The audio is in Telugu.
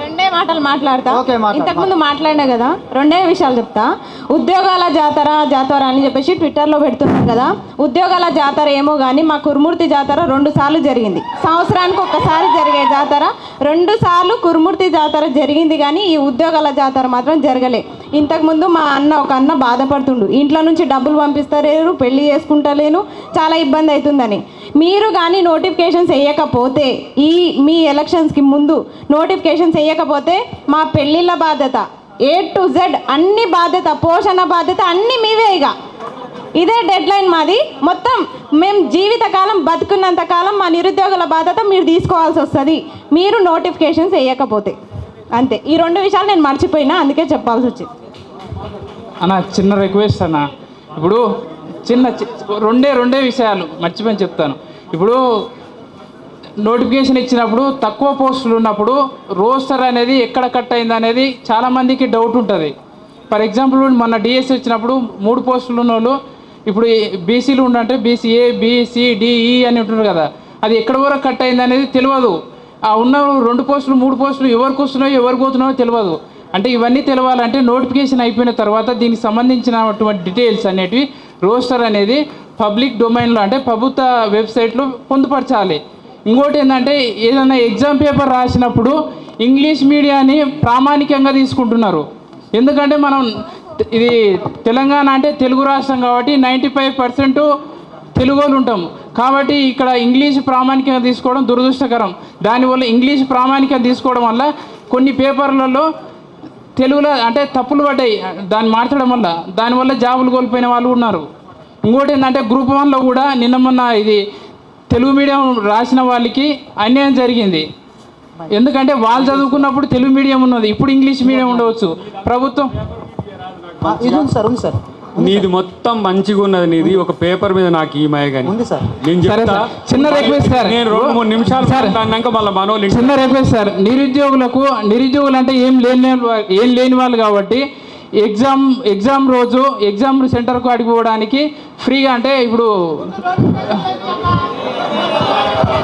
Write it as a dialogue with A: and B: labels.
A: రెండే మాటలు మాట్లాడతా. ఇంతకుముందు మాట్లాడినా కదా, రెండే విషయాలు చెప్తా. ఉద్యోగాల జాతర అని చెప్పేసి ట్విట్టర్లో పెడుతున్నాం కదా. ఉద్యోగాల జాతర ఏమో కానీ మా కురుమూర్తి జాతర 2 సార్లు జరిగింది. సంవత్సరానికి ఒక్కసారి జరిగే జాతర 2 సార్లు కురుమూర్తి జాతర జరిగింది, కానీ ఈ ఉద్యోగాల జాతర మాత్రం జరగలే. ఇంతకుముందు మా ఒక అన్న బాధపడుతుండు, ఇంట్లో నుంచి డబ్బులు పంపిస్తలేరు, పెళ్లి చేసుకుంటలేను, చాలా ఇబ్బంది అవుతుందని. మీరు కానీ నోటిఫికేషన్స్ వేయకపోతే, మీ ఎలక్షన్స్కి ముందు నోటిఫికేషన్స్ వేయకపోతే మా పెళ్ళిళ్ళ బాధ్యత A to Z అన్ని బాధ్యత, పోషణ బాధ్యత అన్నీ మీవే. ఇదే డెడ్ లైన్ మాది. మొత్తం మేము జీవితకాలం బతుకున్నంత కాలం మా నిరుద్యోగుల బాధ్యత మీరు తీసుకోవాల్సి వస్తుంది, మీరు నోటిఫికేషన్స్ వేయకపోతే. అంతే. ఈ 2 విషయాలు నేను మర్చిపోయినా, అందుకే చెప్పాల్సి వచ్చింది.
B: అన్న చిన్న రిక్వెస్ట్ అన్న, ఇప్పుడు రెండే విషయాలు మర్చిపోయి చెప్తాను. ఇప్పుడు నోటిఫికేషన్ ఇచ్చినప్పుడు తక్కువ పోస్టులు ఉన్నప్పుడు రోస్టర్ అనేది ఎక్కడ కట్ అయింది అనేది చాలామందికి డౌట్ ఉంటుంది. ఫర్ ఎగ్జాంపుల్ మొన్న డిఎస్సి వచ్చినప్పుడు 3 పోస్టులు ఉన్న వాళ్ళు ఇప్పుడు బీసీలు ఉండంటే బీసీఏ BCDE అని ఉంటున్నారు కదా, అది ఎక్కడ వరకు కట్ అయింది అనేది తెలియదు. ఆ ఉన్న 2 పోస్టులు 3 పోస్టులు ఎవరికి వస్తున్నాయో ఎవరికి పోతున్నాయో తెలియదు. అంటే ఇవన్నీ తెలియాలంటే నోటిఫికేషన్ అయిపోయిన తర్వాత దీనికి సంబంధించినటువంటి డీటెయిల్స్ అనేటివి రోస్టర్ అనేది పబ్లిక్ డొమైన్లో అంటే ప్రభుత్వ వెబ్సైట్లో పొందుపరచాలి. ఇంకోటి ఏంటంటే ఏదైనా ఎగ్జామ్ పేపర్ రాసినప్పుడు ఇంగ్లీష్ మీడియాని ప్రామాణికంగా తీసుకుంటున్నారు. ఎందుకంటే మనం ఇది తెలంగాణ అంటే తెలుగు రాష్ట్రం కాబట్టి 95% తెలుగు వాళ్ళు ఉంటాం కాబట్టి ఇక్కడ ఇంగ్లీష్ ప్రామాణికంగా తీసుకోవడం దురదృష్టకరం. దానివల్ల ఇంగ్లీష్ ప్రామాణికంగా తీసుకోవడం వల్ల కొన్ని పేపర్లలో తెలుగులో అంటే తప్పులు పడ్డాయి, దాన్ని మార్చడం వల్ల దానివల్ల జాబులు కోల్పోయిన వాళ్ళు ఉన్నారు. ఇంకోటి ఏంటంటే గ్రూప్ 1లో కూడా నిన్న మొన్న ఇది తెలుగు మీడియం రాసిన వాళ్ళకి అన్యాయం జరిగింది. ఎందుకంటే వాళ్ళు చదువుకున్నప్పుడు తెలుగు మీడియం ఉన్నది, ఇప్పుడు ఇంగ్లీష్ మీడియం ఉండవచ్చు. ప్రభుత్వం
C: నీది మొత్తం మంచిగా ఉన్నది, నీది ఒక పేపర్ మీద నాకు ఈ మయ కానీ నేను చెప్తా.
B: చిన్న రిక్వెస్ట్ సార్,
C: నేను 2-3 నిమిషాలు అన్నాక మళ్ళీ మనోళ్ళు
B: చిన్న రిక్వెస్ట్ సార్, నిరుద్యోగులు అంటే ఏం లేని వాళ్ళు కాబట్టి ఎగ్జామ్ రోజు ఎగ్జామ్ సెంటర్కు అడిగిపోవడానికి ఫ్రీగా అంటే ఇప్పుడు